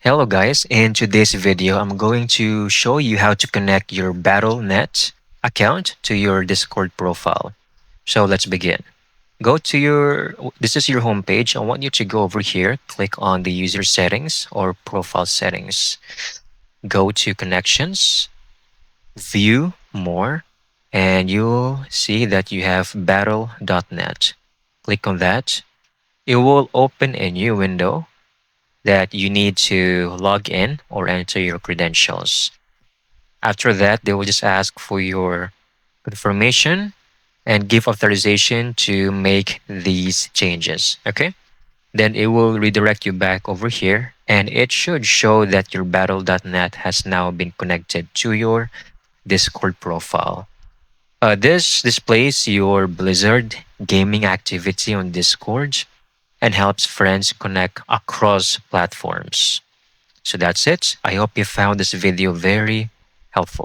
Hello guys, in today's video I'm going to show you how to connect your Battle.net account to your Discord profile. So let's begin. Go to this is your homepage. I want you to go over here, click on the user settings or profile settings. Go to connections, view more, and you'll see that you have Battle.net. Click on that. It will open a new window that you need to log in or enter your credentials. After that, they will just ask for your confirmation and give authorization to make these changes. Okay. Then it will redirect you back over here and it should show that your Battle.net has now been connected to your Discord profile. This displays your Blizzard gaming activity on Discord and helps friends connect across platforms. So that's it. I hope you found this video very helpful.